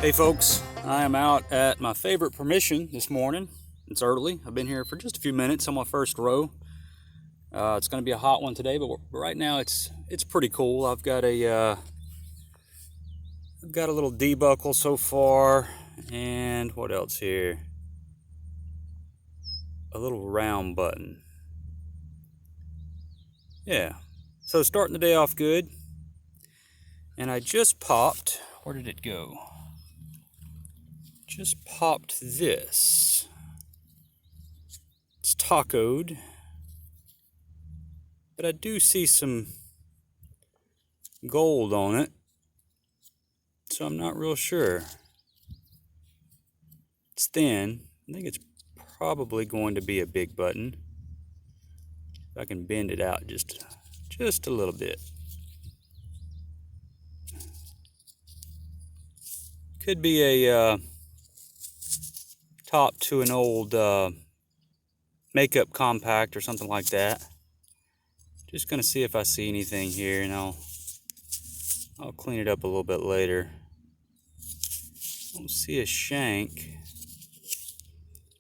Hey folks, I am out at my favorite permission this morning. It's early. I've been here for just a few minutes on my first row. It's going to be a hot one today, but right now it's pretty cool. I've got a little debuckle so far, and what else here? A little round button. Yeah. So starting the day off good. And I just popped. Where did it go? Just popped this. It's tacoed, but I do see some gold on it, so I'm not real sure. It's thin. I think it's probably going to be a big button. If I can bend it out just a little bit. Could be a top to an old makeup compact or something like that. Just gonna see if I see anything here, and I'll clean it up a little bit later. Don't see a shank.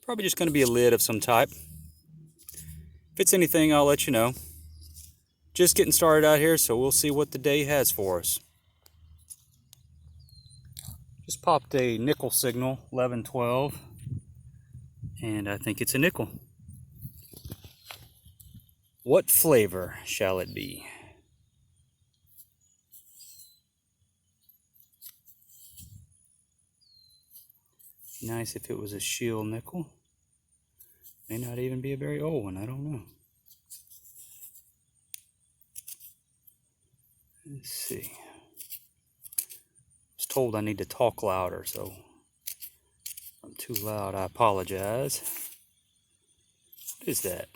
Probably just gonna be a lid of some type. If it's anything, I'll let you know. Just getting started out here, so we'll see what the day has for us. Just popped a nickel signal, 1112, and I think it's a nickel. What flavor shall it be? Nice if it was a shield nickel. May not even be a very old one, I don't know. Let's see. I was told I need to talk louder, so if I'm too loud, I apologize. What is that?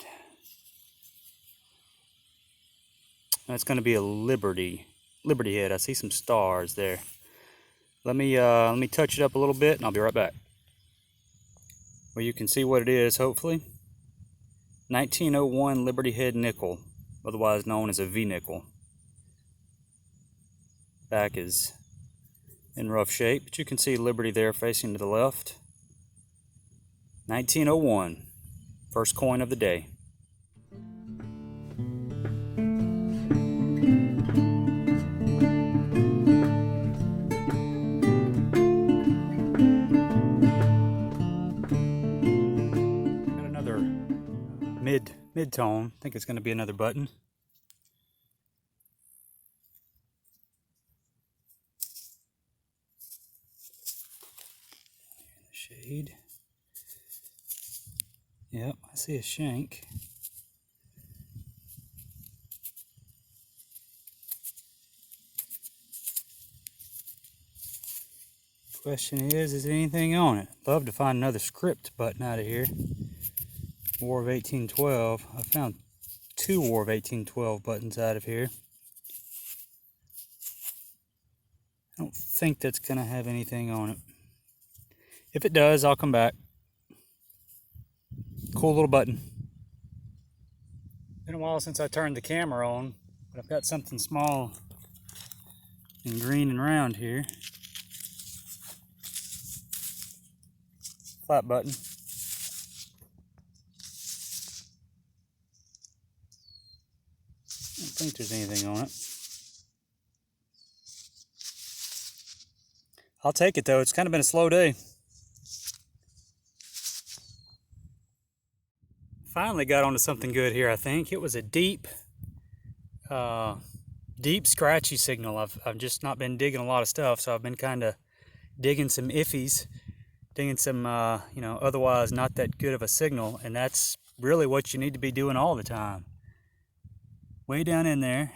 That's going to be a Liberty head. I see some stars there. Let me touch it up a little bit, and I'll be right back. Well, you can see what it is, hopefully. 1901 Liberty head nickel, otherwise known as a V-nickel. Back is in rough shape, but you can see Liberty there facing to the left. 1901, first coin of the day. Got another mid-tone. I think it's going to be another button. Shade. Yep, I see a shank. Question is there anything on it? Love to find another script button out of here. War of 1812. I found 2 War of 1812 buttons out of here. I don't think that's gonna have anything on it. If it does, I'll come back. Cool little button. Been a while since I turned the camera on, but I've got something small and green and round here. Flat button. I don't think there's anything on it. I'll take it though, it's kind of been a slow day. Finally got onto something good here, I think. It was a deep scratchy signal. I've just not been digging a lot of stuff, so I've been kind of digging some iffies, digging some, otherwise not that good of a signal, and that's really what you need to be doing all the time. Way down in there.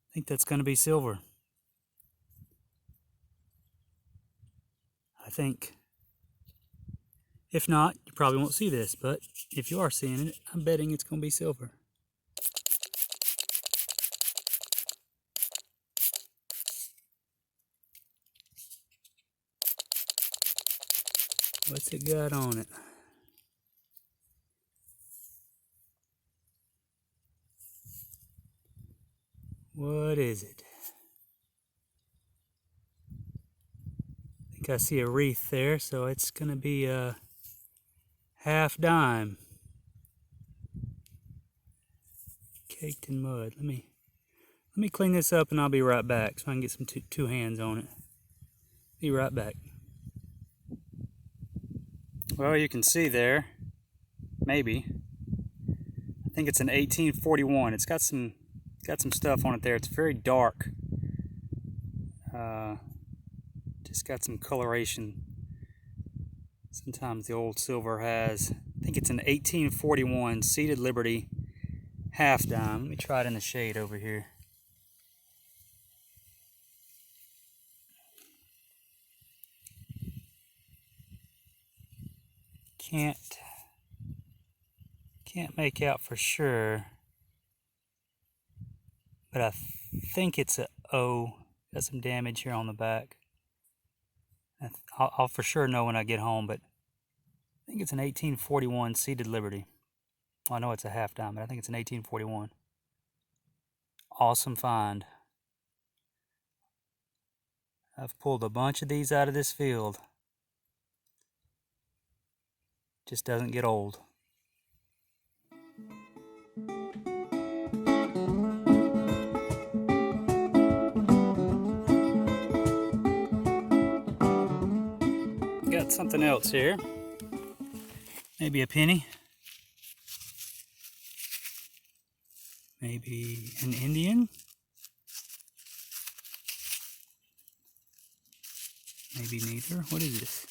I think that's going to be silver. I think. If not, you probably won't see this, but if you are seeing it, I'm betting it's going to be silver. What's it got on it? is it? I think I see a wreath there, so it's gonna be a half dime. Caked in mud. Let me clean this up and I'll be right back so I can get some two hands on it. Be right back. Well, you can see there, maybe. I think it's an 1841. It's got some stuff on it there. It's very dark. Just got some coloration. Sometimes the old silver has. I think it's an 1841 Seated Liberty half dime. Let me try it in the shade over here. Can't make out for sure, but I think it's a O. Got some damage here on the back. I'll for sure know when I get home, but I think it's an 1841 Seated Liberty. Well, I know it's a half dime, but I think it's an 1841. Awesome find. I've pulled a bunch of these out of this field. Just doesn't get old. Got something else here. Maybe a penny. Maybe an Indian. Maybe neither. What is this?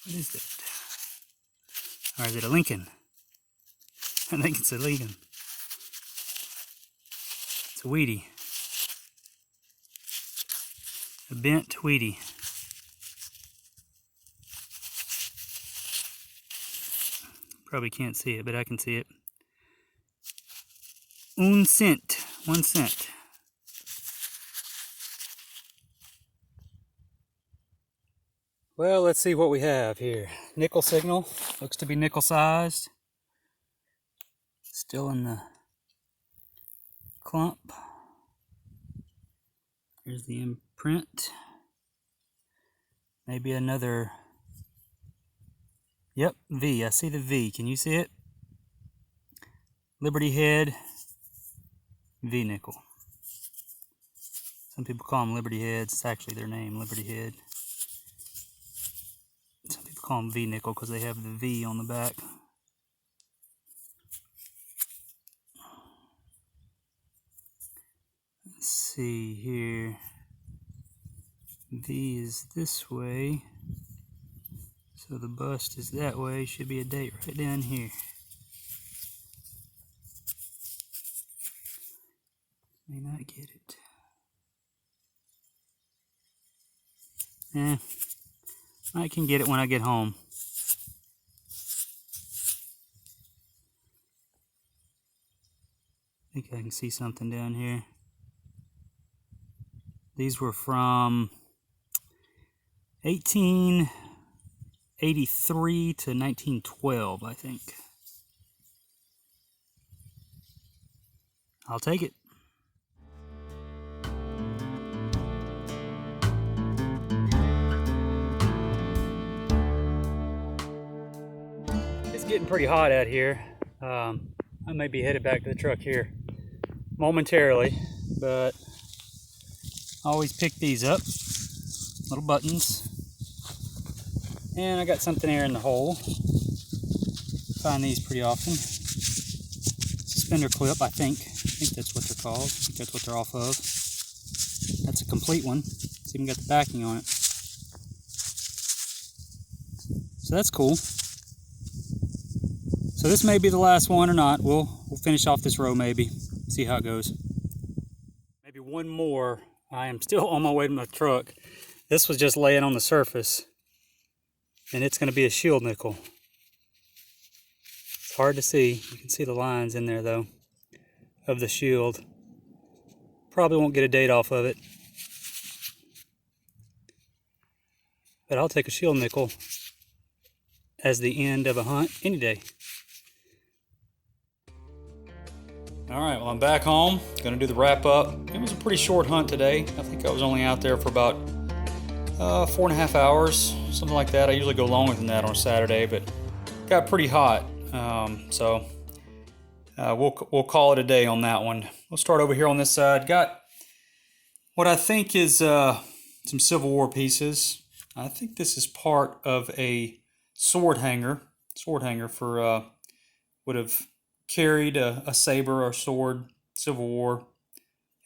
What is that? Or is it a Lincoln? I think it's a Lincoln. It's a Wheatie. A bent Wheatie. Probably can't see it, but I can see it. 1 cent. 1 cent. Well, let's see what we have here. Nickel signal. Looks to be nickel sized. Still in the clump. Here's the imprint. Maybe another. Yep, V. I see the V. Can you see it? Liberty Head V nickel. Some people call them Liberty Heads. It's actually their name, Liberty Head. Some people call them V nickel because they have the V on the back. Let's see here. V is this way. So the bust is that way. Should be a date right down here. May not get it. I can get it when I get home. I think I can see something down here. These were from 1883 to 1912, I think. I'll take it. It's getting pretty hot out here. I may be headed back to the truck here momentarily, but I always pick these up, little buttons, and I got something here in the hole. Find these pretty often. Suspender clip, I think that's what they're called. I think that's what they're off of. That's a complete one. It's even got the backing on it. So that's cool. So this may be the last one or not. We'll finish off this row maybe. See how it goes. Maybe one more. I am still on my way to my truck. This was just laying on the surface. And it's going to be a shield nickel. It's hard to see. You can see the lines in there though of the shield. Probably won't get a date off of it. But I'll take a shield nickel as the end of a hunt any day. Alright, well I'm back home, gonna do the wrap up. It was a pretty short hunt today. I think I was only out there for about 4.5 hours, something like that. I usually go longer than that on a Saturday, but got pretty hot. We'll call it a day on that one. We'll start over here on this side. Got what I think is some Civil War pieces. I think this is part of a sword hanger. Sword hanger for would have carried a saber or sword, Civil War.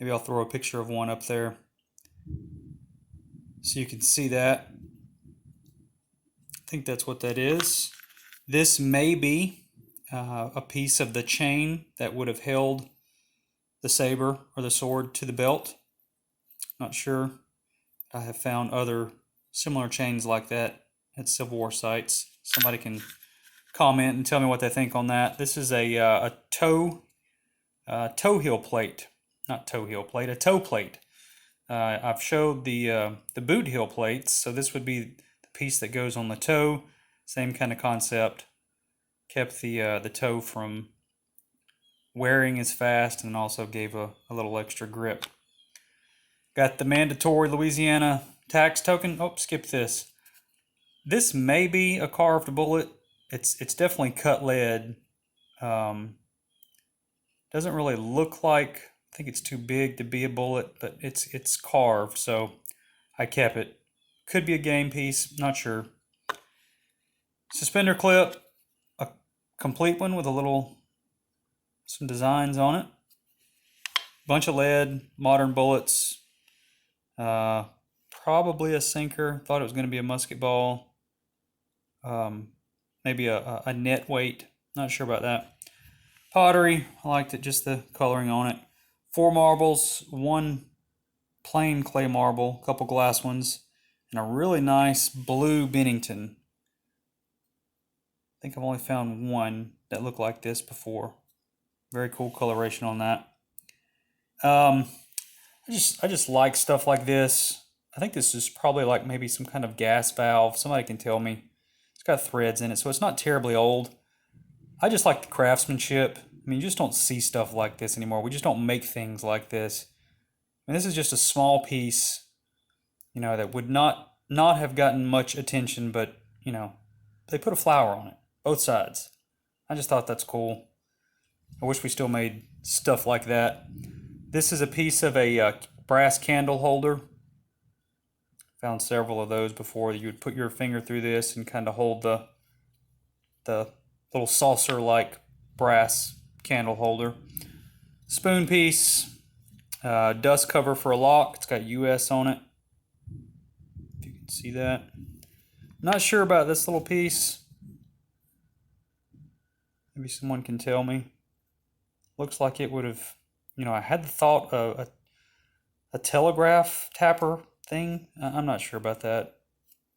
Maybe I'll throw a picture of one up there so you can see that. I think that's what that is. This may be a piece of the chain that would have held the saber or the sword to the belt. Not sure. I have found other similar chains like that at Civil War sites. Somebody can comment and tell me what they think on that. This is a toe heel plate, not toe heel plate, a toe plate. I've showed the boot heel plates, so this would be the piece that goes on the toe. Same kind of concept. Kept the toe from wearing as fast and also gave a little extra grip. Got the mandatory Louisiana tax token. Oh, skip this. This may be a carved bullet. It's definitely cut lead. Doesn't really look like, I think it's too big to be a bullet, but it's carved, so I kept it. Could be a game piece, not sure. Suspender clip, a complete one with some designs on it. Bunch of lead, modern bullets. Probably a sinker. Thought it was going to be a musket ball. Maybe a net weight. Not sure about that. Pottery. I liked it, just the coloring on it. 4 marbles, 1 plain clay marble, a couple glass ones, and a really nice blue Bennington. I think I've only found one that looked like this before. Very cool coloration on that. I just like stuff like this. I think this is probably like maybe some kind of gas valve. Somebody can tell me. It's got threads in it, so it's not terribly old. I just like the craftsmanship. I mean, you just don't see stuff like this anymore. We just don't make things like this. And this is just a small piece, that would not have gotten much attention, but, they put a flower on it, both sides. I just thought that's cool. I wish we still made stuff like that. This is a piece of a brass candle holder. Found several of those before. You would put your finger through this and kind of hold the little saucer-like brass candle holder. Spoon piece, dust cover for a lock. It's got US on it. If you can see that. Not sure about this little piece. Maybe someone can tell me. Looks like it would have, I had the thought of a telegraph tapper thing. I'm not sure about that.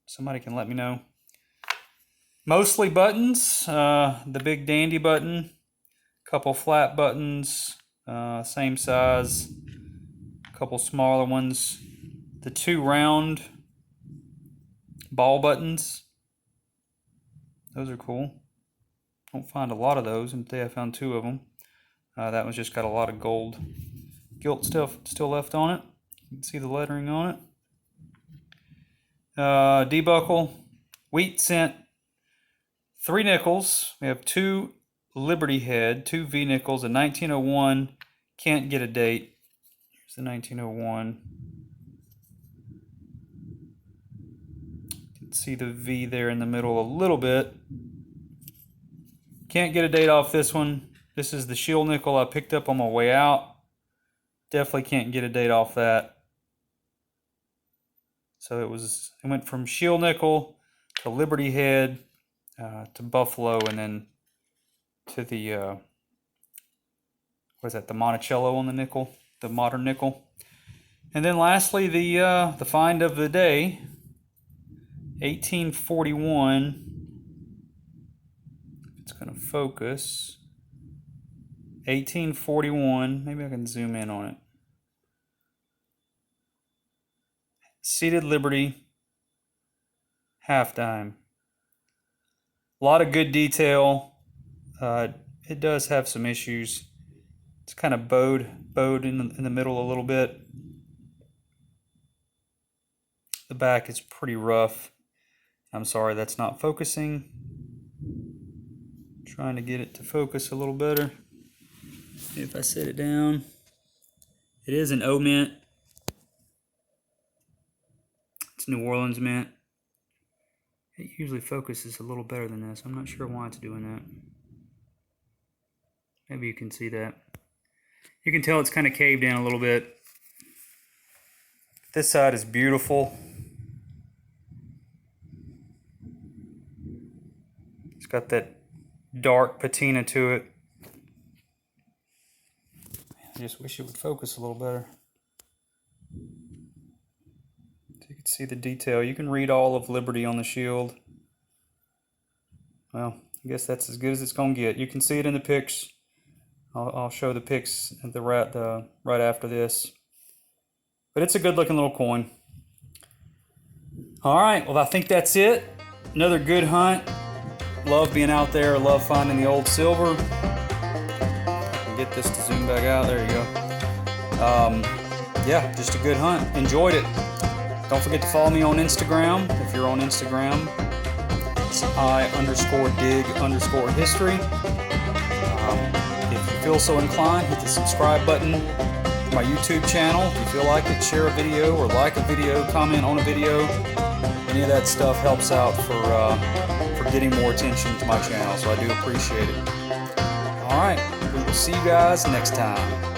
Somebody can let me know. Mostly buttons. The big dandy button. Couple flat buttons. Same size. Couple smaller ones. The 2 round ball buttons. Those are cool. Don't find a lot of those. And today I found 2 of them. That one's just got a lot of gold gilt stuff still left on it. You can see the lettering on it. Debuckle, wheat cent, 3 nickels. We have 2 Liberty head, 2 V nickels, a 1901. Can't get a date. Here's the 1901. You can see the V there in the middle a little bit. Can't get a date off this one. This is the shield nickel I picked up on my way out. Definitely can't get a date off that. So it went from shield nickel to Liberty head to Buffalo, and then to the what is that? The Monticello on the nickel, the modern nickel, and then lastly the find of the day, 1841. It's going to focus. 1841. Maybe I can zoom in on it. Seated Liberty, half dime. A lot of good detail. It does have some issues. It's kind of bowed in the middle a little bit. The back is pretty rough. I'm sorry, that's not focusing. Trying to get it to focus a little better. If I set it down, it is an O mint. It's New Orleans mint. It usually focuses a little better than this. I'm not sure why it's doing that. Maybe you can see that. You can tell it's kind of caved in a little bit. This side is beautiful. It's got that dark patina to it. I just wish it would focus a little better. So you can see the detail. You can read all of Liberty on the shield. Well, I guess that's as good as it's going to get. You can see it in the pics. I'll show the pics at right after this. But it's a good looking little coin. All right, well I think that's it. Another good hunt. Love being out there. Love finding the old silver. Get this to zoom back out. There you go. Yeah, just a good hunt. Enjoyed it. Don't forget to follow me on Instagram. If you're on Instagram, it's I_dig_history. If you feel so inclined, hit the subscribe button to my YouTube channel. If you feel like it, share a video or like a video, comment on a video. Any of that stuff helps out for getting more attention to my channel, so I do appreciate it. All right, we will see you guys next time.